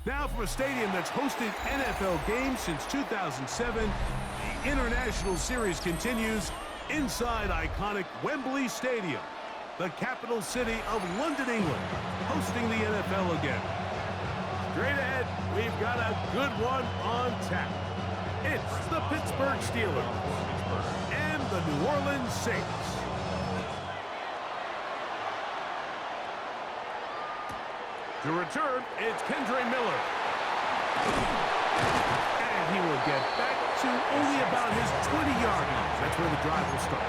Now from a stadium that's hosted NFL games since 2007, the International Series continues inside iconic Wembley Stadium, the capital city of London, England, hosting the NFL again. Straight ahead, we've got a good one on tap. It's the Pittsburgh Steelers and the New Orleans Saints. To return, it's Kendre Miller. And he will get back to only about his 20-yard line. That's where the drive will start.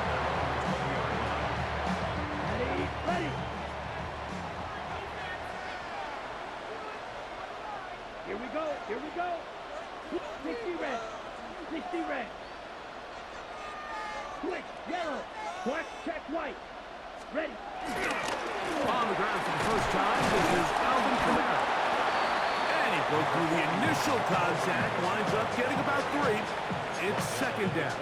Ready. Here we go. 60 red. Quick, yellow. Black, check, white. Ready. On the ground for the first time, this is Alvin Kamara. And he broke through the initial contact, winds up getting about 3. It's second down.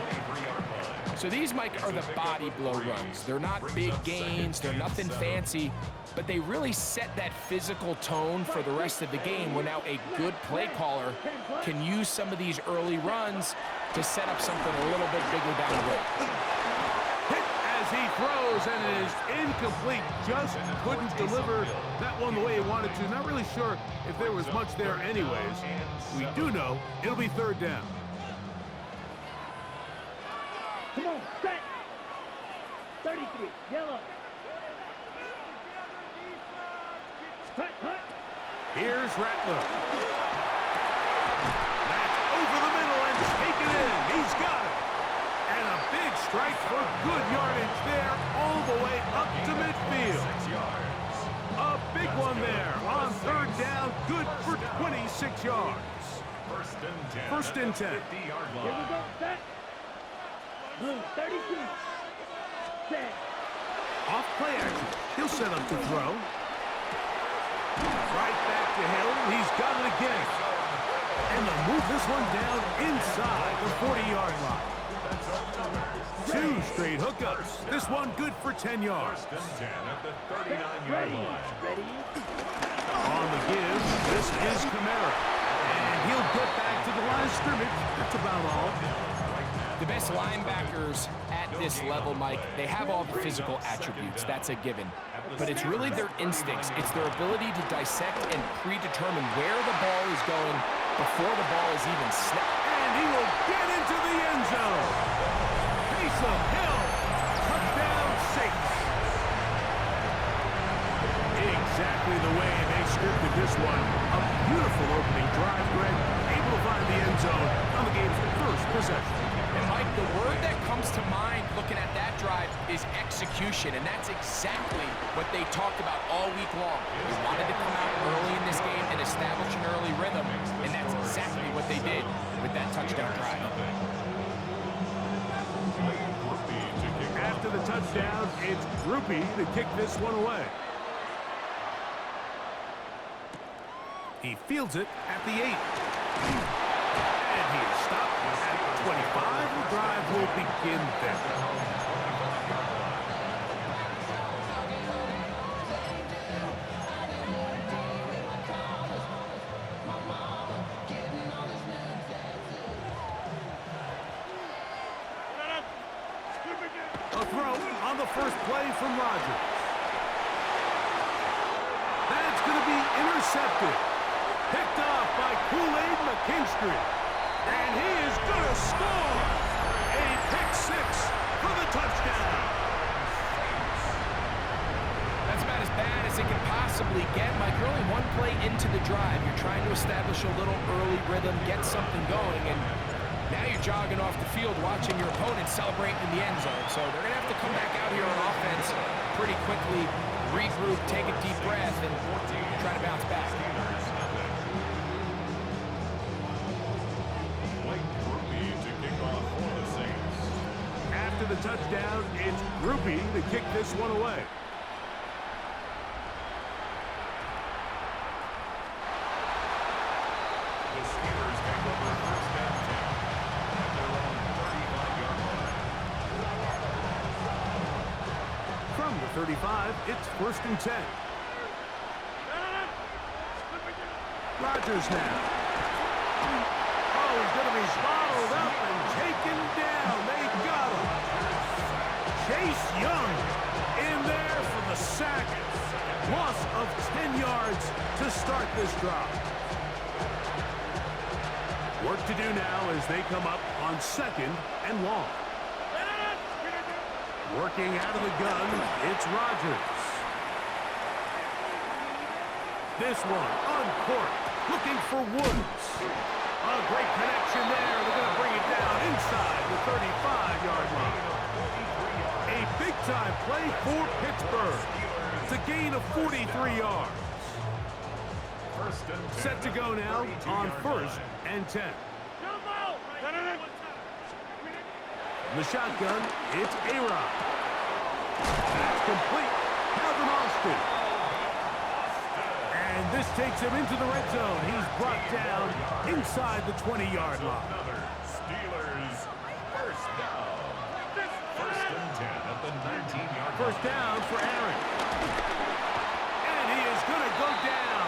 So these, Mike, are the body blow runs. They're not big gains, they're nothing fancy, but they really set that physical tone for the rest of the game where now a good play caller can use some of these early runs to set up something a little bit bigger down the road. He throws, and it is incomplete. Just couldn't deliver that one the way he wanted to. Not really sure if there was much there anyways. We do know it'll be third down. Come on, set. 33, yellow. Hut. Here's Rattler. That's over the middle and taken in. He's got it. And a big strike for good yardage there all the way up to midfield. A big one there on third down, good for 26 yards. First and 10. 50-yard line. Here we go, set. Blue, 32. Set. Off play action. He'll set up to throw. Right back to Hill. He's got it again. And they'll move this one down inside the 40-yard line. 2 straight hookups. This one good for 10 yards. Ready. On the give, this is Kamara. And he'll get back to the line of scrimmage. That's about all. The best linebackers at this level, Mike, they have all the physical attributes. That's a given. But it's really their instincts. It's their ability to dissect and predetermine where the ball is going before the ball is even snapped. And he will get into the end zone. Taysom Hill, touchdown Saints. Exactly the way they scripted this one. A beautiful opening drive, Greg. Able to find the end zone on the game's first possession. And Mike, the word that comes to mind looking at that drive is execution, and that's exactly what they talked about all week long. They wanted to come out early in this game and establish an early rhythm, and that's exactly what they did with that touchdown drive. After the touchdown, it's Groupie to kick this one away. He fields it at the 8. And he is stopped at the 25. The drive will begin then. A throw on the first play from Rodgers. That's going to be intercepted. Picked off by Kool-Aid McKinstry. And he is going to score. A pick 6 for the touchdown. That's about as bad as it can possibly get, Mike. You're only one play into the drive. You're trying to establish a little early rhythm, get something going, and now you're jogging off the field watching your opponent celebrate in the end zone. So they're going to have to come back out here on offense pretty quickly, regroup, take a deep breath, and try to bounce back. After the touchdown, it's Groupie to kick this one away. The Steelers take over first down 10 at their own 35-yard line. From the 35, it's first and 10. Rodgers now. Oh, he's going to be bottled up and taken down. They got him. Chase Young in there for the sack. Loss of 10 yards to start this drive. Work to do now as they come up on 2nd and long. Working out of the gun, it's Rodgers. This one uncorked, looking for Woods. A great connection there. They're going to bring it down inside the 35-yard line. A big-time play for Pittsburgh. It's a gain of 43 yards. Set to go now on 1st and 10. The shotgun, it's A-Rod. That's complete. Calvin Austin. And this takes him into the red zone. He's brought down inside the 20-yard line. Steelers first down. 1st and 10 at the 19-yard line. First down for Aaron. And he is going to go down.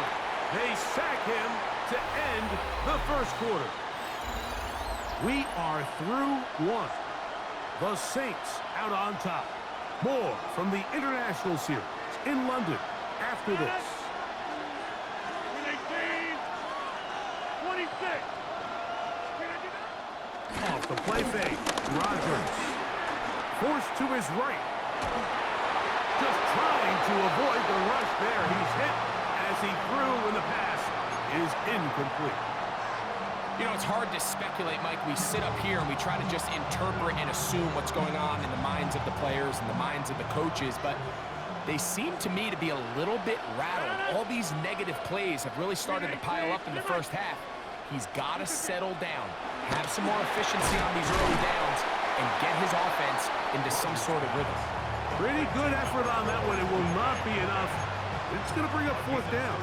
They sack him to end the 1st quarter. We are through 1. The Saints out on top. More from the International Series in London after this. 26. Off the play fake, Rodgers. Forced to his right. Just trying to avoid the rush there. He's hit as he threw when the pass is incomplete. You know, it's hard to speculate, Mike. We sit up here and we try to just interpret and assume what's going on in the minds of the players and the minds of the coaches, but they seem to me to be a little bit rattled. All these negative plays have really started to pile up in the 1st half. He's got to settle down, have some more efficiency on these early downs, and get his offense into some sort of rhythm. Pretty good effort on that one. It will not be enough. It's going to bring up 4th down.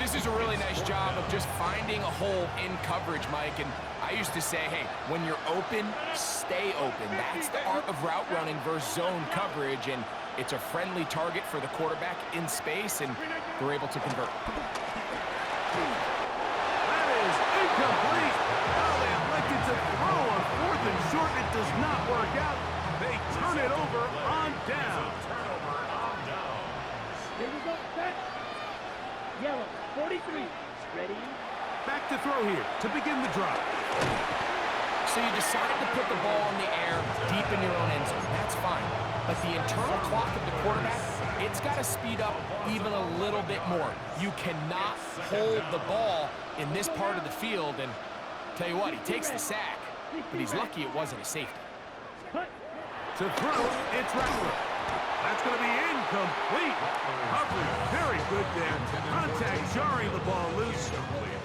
This is a really nice job of just finding a hole in coverage, Mike. And I used to say, hey, when you're open, stay open. That's the art of route running versus zone coverage. And it's a friendly target for the quarterback in space, and they're able to convert. That is incomplete. Oh, they elected to throw on 4th and short. It does not work out. They turn it over on down. Here we go. Set. Yellow. 43. Ready? Back to throw here to begin the drive. So you decided to put the ball in the air deep in your own end zone. That's fine. But the internal clock of the quarterback, it's got to speed up even a little bit more. You cannot hold the ball in this part of the field. And tell you what, he takes the sack, but he's lucky it wasn't a safety. To throw, it's Rattler. That's going to be incomplete. Coverage very good there. Contact jarring the ball loose.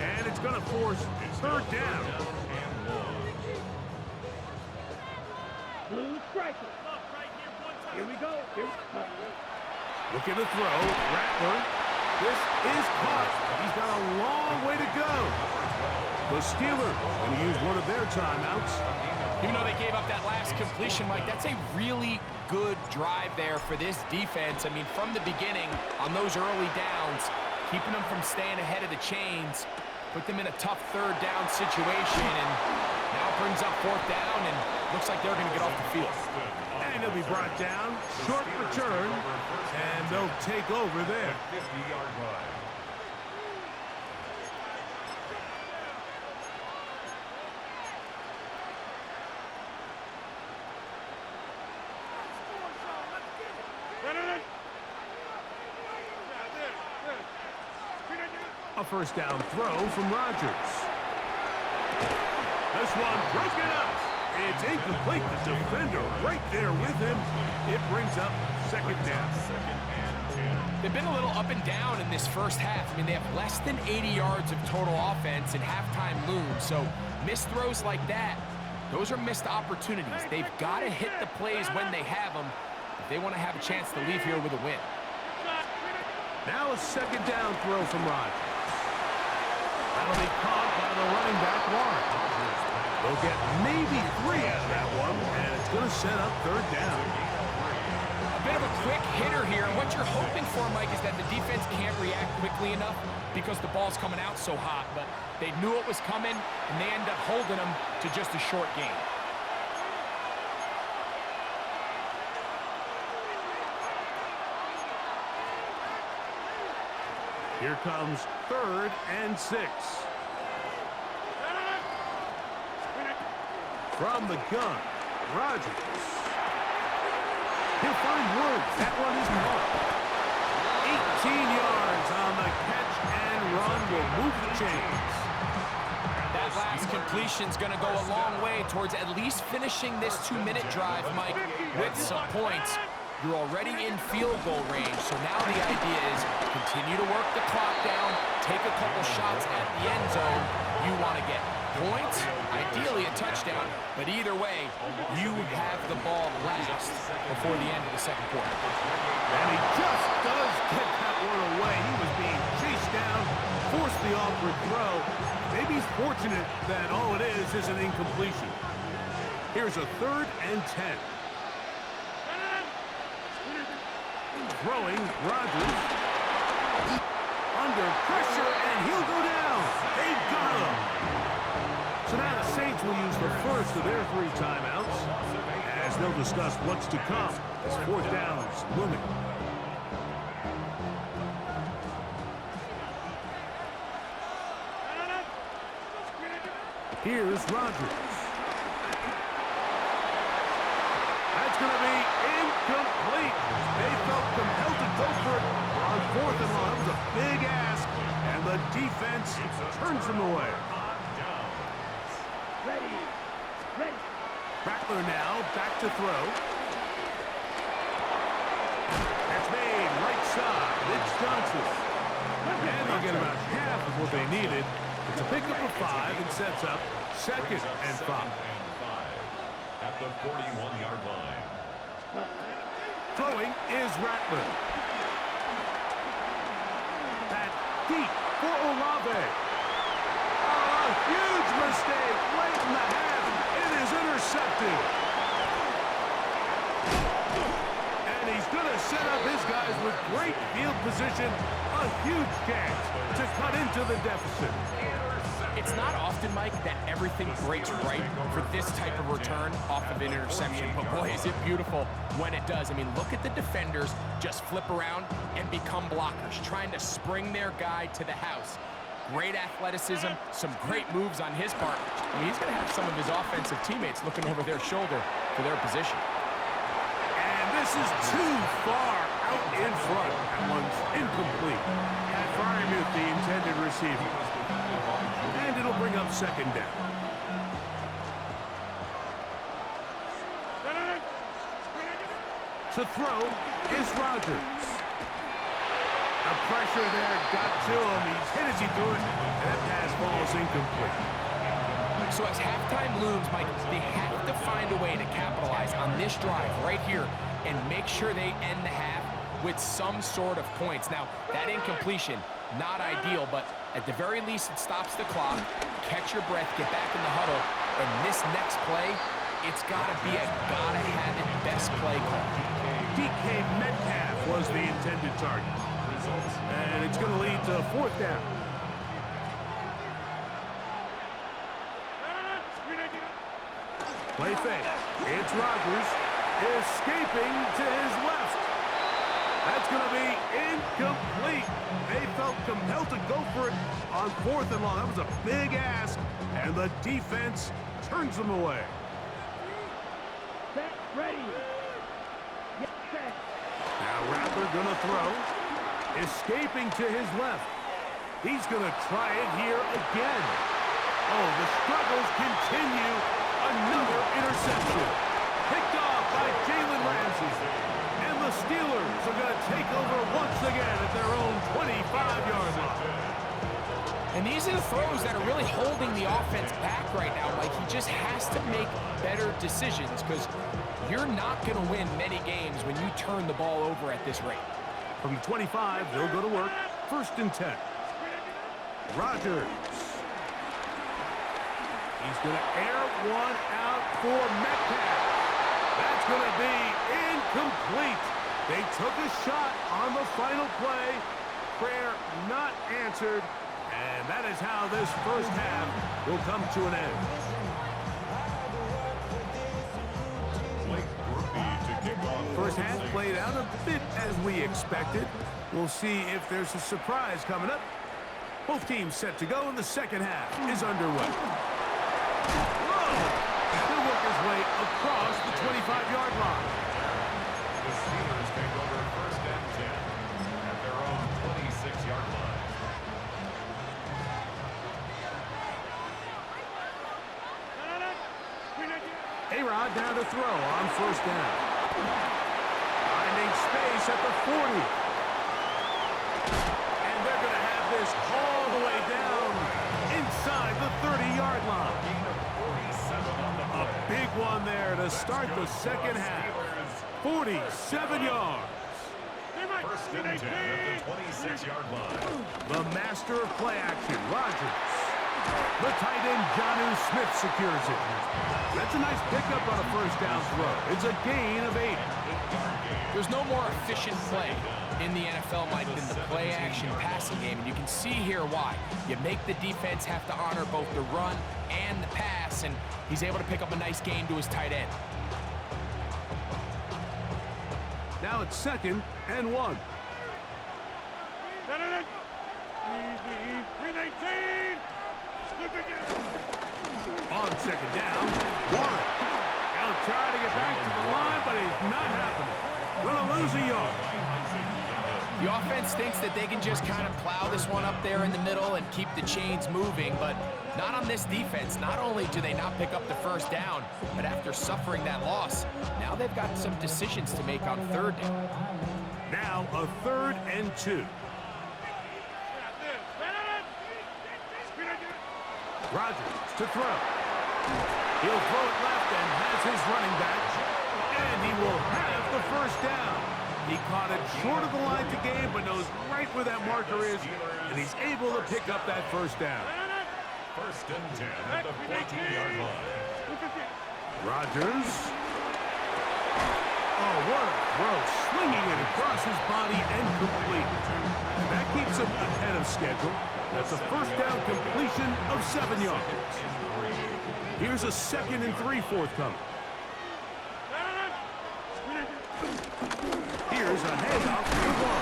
And it's going to force 3rd down. Blue striker. Here we go. Looking to throw. Rattler. This is caught. He's got a long way to go. The Steelers going to use one of their timeouts. Even though they gave up that last completion, Mike, that's a really good drive there for this defense. I mean, from the beginning, on those early downs, keeping them from staying ahead of the chains, put them in a tough 3rd down situation, and now brings up 4th down, and looks like they're going to get off the field. And he'll be brought down. Short return, and they'll take over there. 50-yard line. A 1st down throw from Rodgers. This one broken up. It's incomplete. The defender right there with him. It brings up 2nd down. They've been a little up and down in this 1st half. I mean, they have less than 80 yards of total offense and halftime looms. So missed throws like that, those are missed opportunities. They've got to hit the plays when they have them if they want to have a chance to leave here with a win. Now a 2nd down throw from Rodgers. That'll be caught by the running back, Warren. They'll get maybe 3 out of that one, and it's going to set up 3rd down. A bit of a quick hitter here. And what you're hoping for, Mike, is that the defense can't react quickly enough because the ball's coming out so hot. But they knew it was coming, and they end up holding them to just a short game. Here comes 3rd and 6. From the gun, Rodgers. He'll find Woods. That one is marked. 18 yards on the catch and run will move the chains. That last completion's going to go a long way towards at least finishing this 2-minute drive, Mike, with some points. You're already in field goal range, so now the idea is continue to work the clock down, take a couple shots at the end zone. You want to get points, ideally a touchdown, but either way, you have the ball last before the end of the second quarter. And he just does get that one away. He was being chased down, forced the awkward throw. Maybe he's fortunate that all it is an incompletion. Here's a 3rd and 10. Throwing, Rodgers. Under pressure, and he'll go down. They got him. So now the Saints will use the first of their 3 timeouts, as they'll discuss what's to come as 4th downs looming. Here's Rodgers. That's going to be incomplete. They felt compelled to go for it on 4th and long. It was a big ask, and the defense turns them away. Ready. Rattler now back to throw. That's made right side. It's Johnson. And they'll get about half of what they needed. It's a pickup of 5 and sets up 2nd and 5. At the 41-yard line. Throwing is Rattler. That deep for Olave. Oh, a huge mistake late in the half. It is intercepted. And he's going to set up his guys with great field position. A huge chance to cut into the deficit. It's not often, Mike, that everything breaks right for this type of return off of an interception, but boy, is it beautiful when it does. I mean, look at the defenders just flip around and become blockers, trying to spring their guy to the house. Great athleticism, some great moves on his part. I mean, he's going to have some of his offensive teammates looking over their shoulder for their position. And this is too far out in front. That one's incomplete. At Fryermuth, the intended receiver. And it'll bring up 2nd down. To throw is Rodgers. The pressure there got to him. He's hit as he threw it, and that pass falls incomplete. So as halftime looms, Mike, they have to find a way to capitalize on this drive right here and make sure they end the half with some sort of points. Now, that incompletion, not ideal, but at the very least, it stops the clock. Catch your breath, get back in the huddle, and this next play, it's got to be a gotta-have-it best play call. DK Metcalf was the intended target. And it's going to lead to 4th down. Play fake. It's Rodgers escaping to his left. That's going to be incomplete. They felt compelled to go for it on 4th and long. That was a big ask, and the defense turns them away. Set, ready. Get set. Now Rattler going to throw. Escaping to his left. He's going to try it here again. Oh, the struggles continue. Another interception. Picked off by Jalen Ramsey. And the Steelers are going to take over once again at their own 25-yard line. And these are the throws that are really holding the offense back right now. Like, he just has to make better decisions because you're not going to win many games when you turn the ball over at this rate. From the 25, they'll go to work. 1st and 10. Rodgers. He's going to air one out for Metcalf. That's going to be incomplete. They took a shot on the final play. Prayer not answered. And that is how this first half will come to an end. First half played out a bit as we expected. We'll see if there's a surprise coming up. Both teams set to go, and the second half is underway. Whoa! He'll work his way across the 25-yard line. The Steelers take over first and 10 at their own 26-yard line. A-Rod down to throw on first down. Finding space at the 40. And they're going to have this all the way down inside the 30-yard line. A big one there to start the second half. 47 yards. First and 10 at the 26-yard line. The master of play action, Rodgers. The tight end, Jonnu Smith, secures it. That's a nice pickup on a first down throw. It's a gain of 8. There's no more efficient play in the NFL, Mike, than the play-action passing game, and you can see here why. You make the defense have to honor both the run and the pass, and he's able to pick up a nice gain to his tight end. Now it's 2nd and 1. On 2nd down, 1. Now trying to get back to the line, but it's not happening. Gonna lose a yard. The offense thinks that they can just kind of plow this one up there in the middle and keep the chains moving, but not on this defense. Not only do they not pick up the first down, but after suffering that loss, now they've got some decisions to make on 3rd down. Now a 3rd and 2. Rodgers to throw. He'll throw it left and has his running back. And he will have the first down. He caught it short of the line to gain, but knows right where that marker is, and he's able to pick up that first down. First and 10 at the 14-yard line. Rodgers. Oh, what a throw. Swinging it across his body and complete. And that keeps him ahead of schedule. That's a first down completion of 7 yards. Here's a 2nd and 3 forthcoming. Here's a handoff to 1.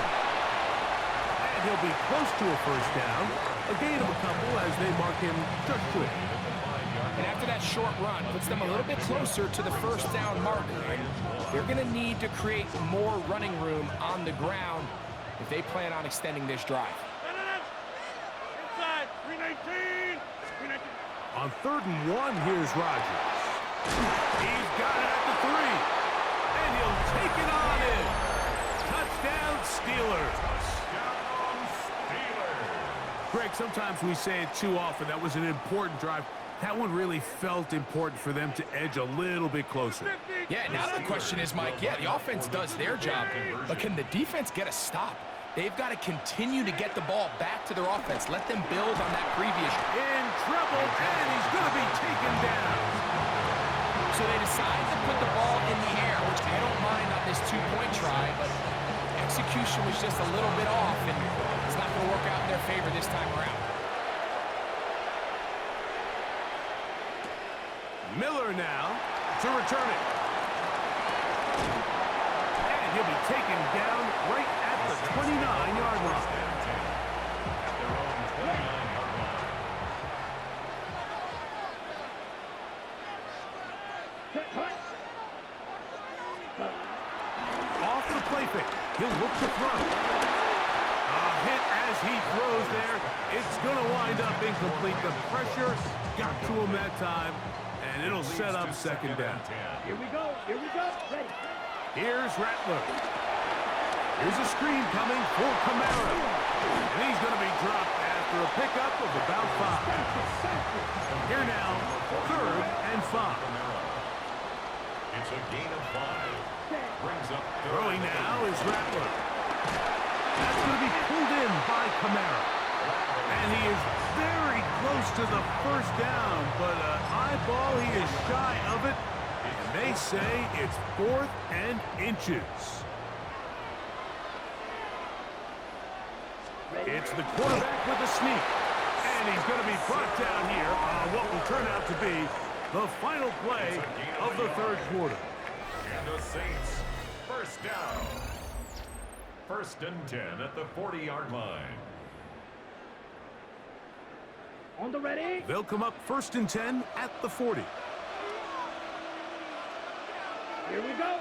And he'll be close to a first down. A gain of a couple as they mark him just short. And after that short run, puts them a little bit closer to the first down marker. And they're going to need to create more running room on the ground if they plan on extending this drive. On 3rd and 1, here's Rodgers. He's got it at the 3. And he'll take it on in. Touchdown, Steelers. Greg, sometimes we say it too often. That was an important drive. That one really felt important for them to edge a little bit closer. Yeah, now the question is, Mike, yeah, the offense does their job, but can the defense get a stop? They've got to continue to get the ball back to their offense. Let them build on that previous. In trouble, and he's going to be taken down. So they decide to put the ball in the air, which I don't mind on this 2-point try, but execution was just a little bit off, and it's not going to work out in their favor this time around. Miller now to return it. And he'll be taken down right at the 29-yard line. Off the play fake. He'll look to throw. A hit as he throws there. It's going to wind up incomplete. The pressure got to him that time, and it'll set up 2nd down. Here we go. Ready. Here's Rattler. Here's a screen coming for Kamara. And he's going to be dropped after a pickup of about 5. Here now, 3rd and 5. It's a gain of 5. Brings up Throwing now is Rattler. That's going to be pulled in by Kamara. And he is very close to the first down, but an eyeball, he is shy of it. And they say it's 4th and inches. It's the quarterback with a sneak. And he's going to be brought down here on what will turn out to be the final play of the third quarter. And the Saints, first down. First and 10 at the 40-yard line. On the ready. They'll come up first and 10 at the 40. Here we go.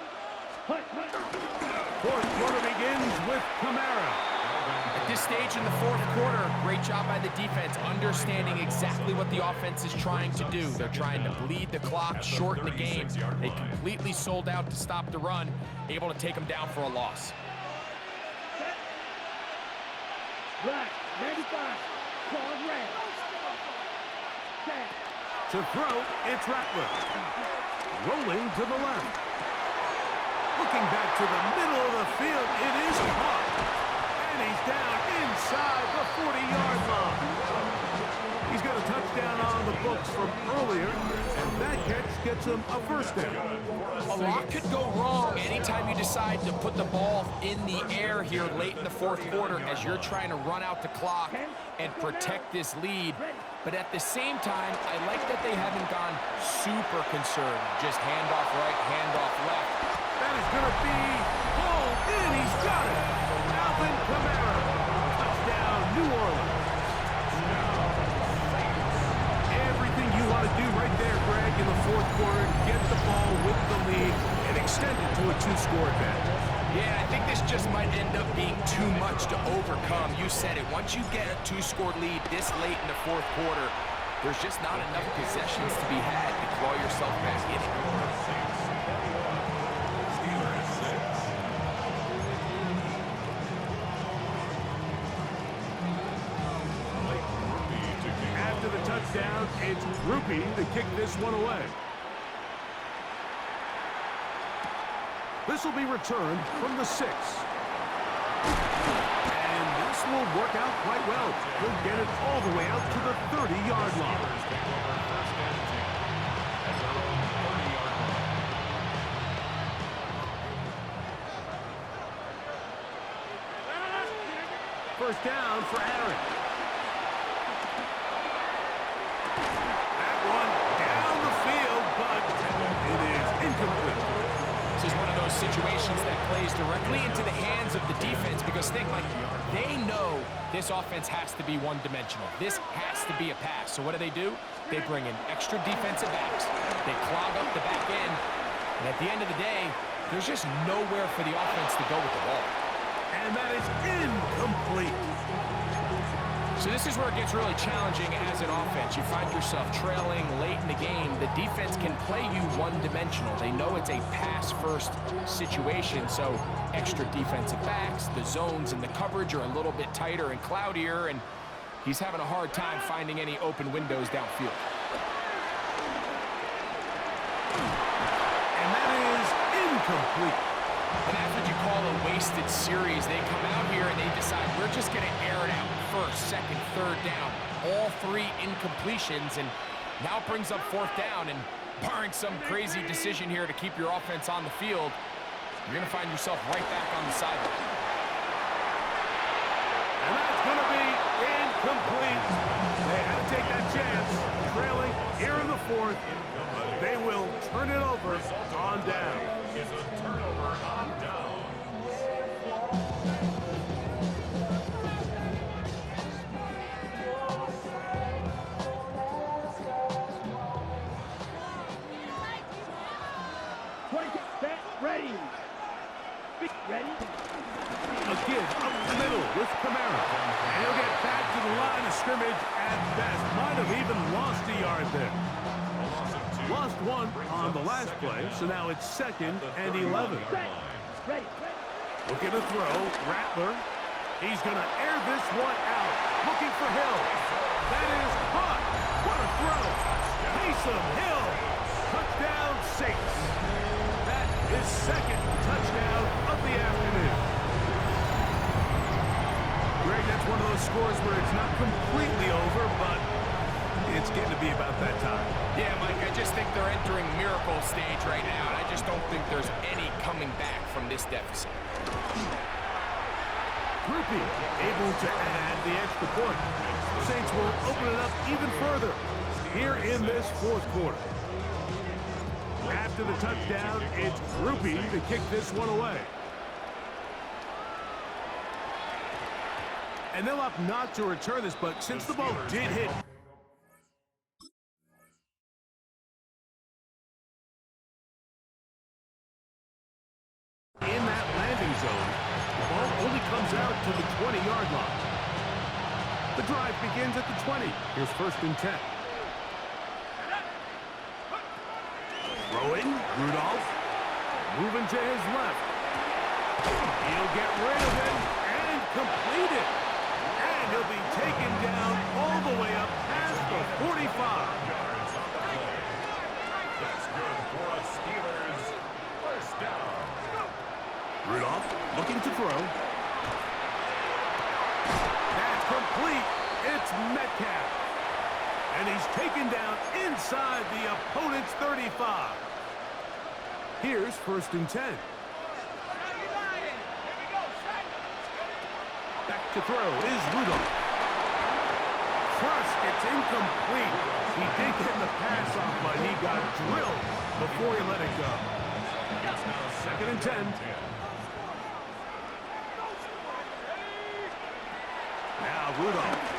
Hut. Fourth quarter begins with Kamara. At this stage in the fourth quarter, great job by the defense, understanding exactly what the offense is trying to do. They're trying to bleed the clock, shorten the game. They completely sold out to stop the run, able to take them down for a loss. Black, 95, claws red. Set. To throw, it's Rattler. Rolling to the left. Looking back to the middle of the field, it is caught. And he's down inside the 40-yard line. He's got a touchdown on the books from earlier, and that catch gets him a first down. A lot could go wrong anytime you decide to put the ball in the air here late in the fourth quarter as you're trying to run out the clock and protect this lead. But at the same time, I like that they haven't gone super conservative. Just handoff right, handoff left. That is going to be pulled in. He's got it. Alvin Kamara. Touchdown, New Orleans. Everything you want to do right there, Greg, in the fourth quarter, get the ball with the lead and extend it to a two-score advantage. Yeah, I think this just might end up being too much to overcome. You said it. Once you get a two-score lead this late in the fourth quarter, there's just not enough possessions to be had to claw yourself back in it. After the touchdown, it's Groupie to kick this one away. This will be returned from the 6. And this will work out quite well. He'll get it all the way out to the 30-yard line. First down for Aaron. That one down the field, but it is incomplete. This is one of those situations that plays directly into the hands of the defense because they know this offense has to be one-dimensional. This has to be a pass. So what do? They bring in extra defensive backs. They clog up the back end. And at the end of the day, there's just nowhere for the offense to go with the ball. And that is incomplete. So this is where it gets really challenging as an offense. You find yourself trailing late in the game. The defense can play you one-dimensional. They know it's a pass-first situation, so extra defensive backs, the zones and the coverage are a little bit tighter and cloudier, and he's having a hard time finding any open windows downfield. And that is incomplete. And that's what you call a wasted series. They come out here and they decide we're just going to air it out. First, second, third down. All three incompletions, and now it brings up fourth down. And barring some crazy decision here to keep your offense on the field, you're going to find yourself right back on the sideline. And that's going to be incomplete. They had to take that chance. Trailing here in the fourth. They will turn it over on down. Is a turnover on down. Ready. Ready. A give up the middle with Kamara. And he'll get back to the line of scrimmage at best. Might have even lost a yard there. Lost one on the last play, so now it's 2nd and 11. Ready. Looking to throw, Rattler. He's going to air this one out. Looking for Hill. That is caught. What a throw. Taysom Hill. Touchdown, Saints. That is 2nd touchdown of the afternoon. Greg, that's one of those scores where it's not completely over, but it's getting to be about that time. Yeah, Mike, I just think they're entering miracle stage right now, and I just don't think there's any coming back from this deficit. Groupie able to add the extra point. The Saints will open it up even further here in this fourth quarter. After the touchdown, it's Groupie to kick this one away. And they'll opt not to return this, but since the ball did hit in that landing zone, the ball only comes out to the 20-yard line. The drive begins at the 20. Here's 1st and 10. Throwing, Rudolph. Moving to his left. He'll get rid of it and complete it. And he'll be taken down all the way up past the 45. That's good for a Steelers first down. Rudolph looking to throw. That's complete. It's Metcalf. And he's taken down inside the opponent's 35. Here's 1st and 10. Back to throw is Rudolph. Crushed, it's incomplete. He did get the pass off, but he got drilled before he let it go. It's now 2nd and 10. Now Rudolph.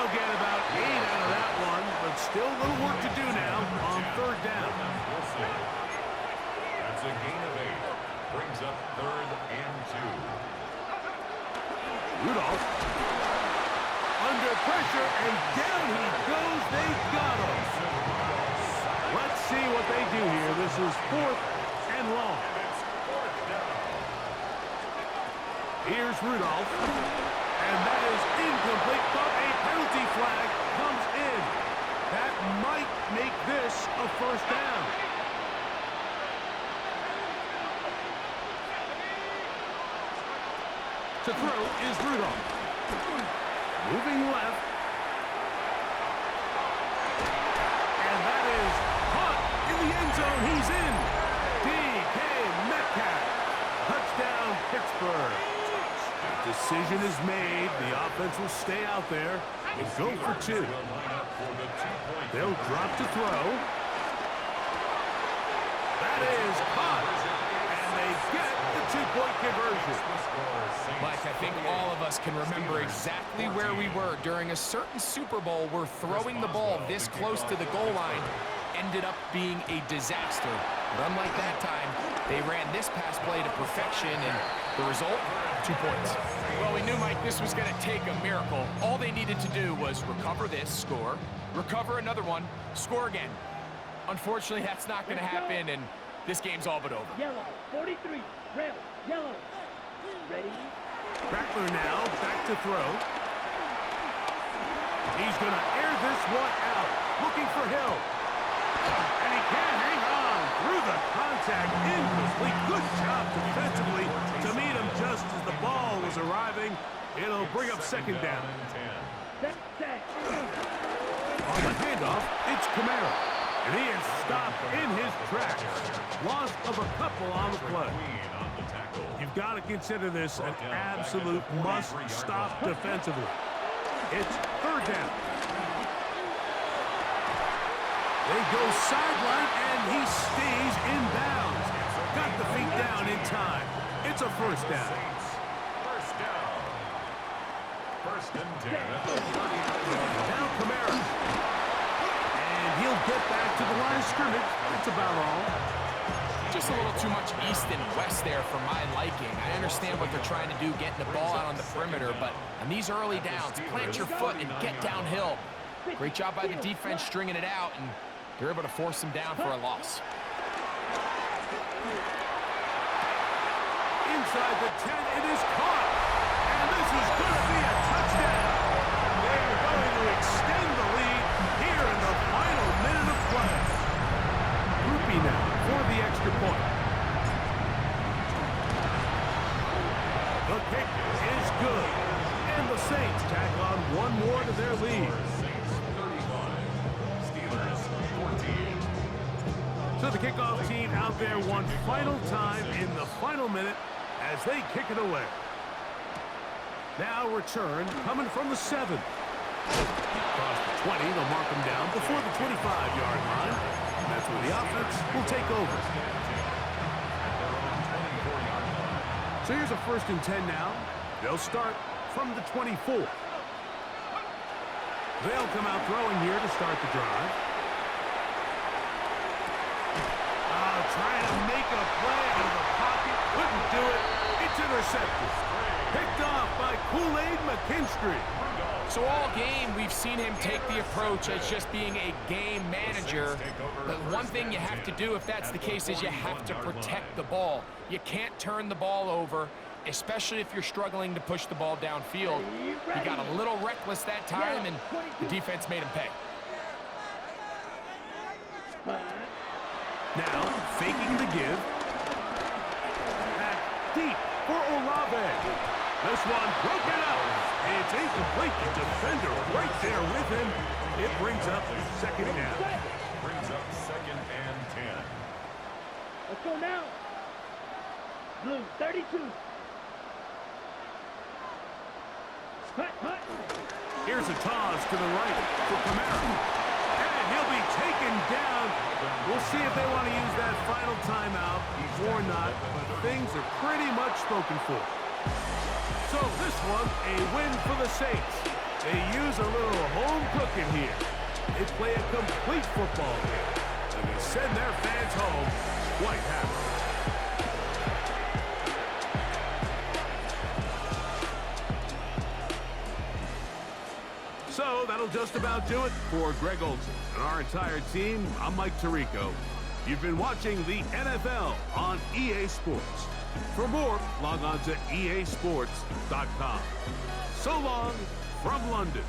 Get about 8 out of that one, but still a little work to do now on 3rd down. That's a gain of 8. Brings up 3rd and 2. Rudolph under pressure, and down he goes. They got him. Let's see what they do here. This is 4th and long. Here's Rudolph, and that is incomplete, but a penalty flag comes in. That might make this a 1st down. To throw is Rudolph. Moving left. And that is caught in the end zone. He's in. D.K. Metcalf. Touchdown, Pittsburgh. The decision is made. The offense will stay out there and go for 2. They'll drop to throw. That is caught. And they get the 2-point conversion. Mike, I think all of us can remember exactly where we were during a certain Super Bowl where throwing the ball this close to the goal line ended up being a disaster. But unlike that time, they ran this pass play to perfection, and the result, 2 points. Well, we knew, Mike, this was going to take a miracle. All they needed to do was recover this, score, recover another one, score again. Unfortunately, that's not going to happen, and this game's all but over. Yellow, 43, red, yellow. Ready? Rattler now, back to throw. He's going to air this one out, looking for Hill. And he can't hang on through the contact. Incomplete. Good job defensively to meet him just as the ball was arriving. It'll bring up 2nd down. On the handoff, it's Kamara. And he is stopped in his tracks. Loss of a couple on the play. You've got to consider this an absolute must-stop defensively. It's 3rd down. They go sideline, and he stays in bounds. Got the feet down in time. It's a 1st down. First down. 1st and 10. Now Kamara. And he'll get back to the line of scrimmage. That's about all. Just a little too much east and west there for my liking. I understand what they're trying to do, getting the ball out on the perimeter, but on these early downs, plant your foot and get downhill. Great job by the defense stringing it out, and they're able to force him down for a loss. Inside the 10, it is caught. And this is going to be a touchdown. They're going to extend the lead here in the final minute of play. Groupie now for the extra point. The kick is good. And the Saints tack on one more to their lead. Saints 35, Steelers 14. So the kickoff team out there one final time in the final minute as they kick it away. Now return coming from the 7. Across the 20, they'll mark them down before the 25-yard line. And that's where the offense will take over. So here's a 1st and 10 now. They'll start from the 24. They'll come out throwing here to start the drive. Trying to make a play out of the pocket. Couldn't do it. It's intercepted. Picked off by Kool-Aid McKinstry. So all game, we've seen him take the approach as just being a game manager. But one thing you have to do if that's the case is you have to protect the ball. You can't turn the ball over, especially if you're struggling to push the ball downfield. He got a little reckless that time, and the defense made him pay. Now, faking the give. Back deep for Olave. This one broken up. It's incomplete. The defender right there with him. It brings up 2nd down. Brings up 2nd and 10. Let's go now. Blue, 32. Hut, hut. Here's a toss to the right for Kamara. And he'll be taken down. We'll see if they want to use that final timeout or not, but things are pretty much spoken for. So this one, a win for the Saints. They use a little home cooking here. They play a complete football game, and they send their fans home quite happy. So that'll just about do it for Greg Olsen and our entire team. I'm Mike Tirico. You've been watching the NFL on EA Sports. For more, log on to easports.com. So long from London.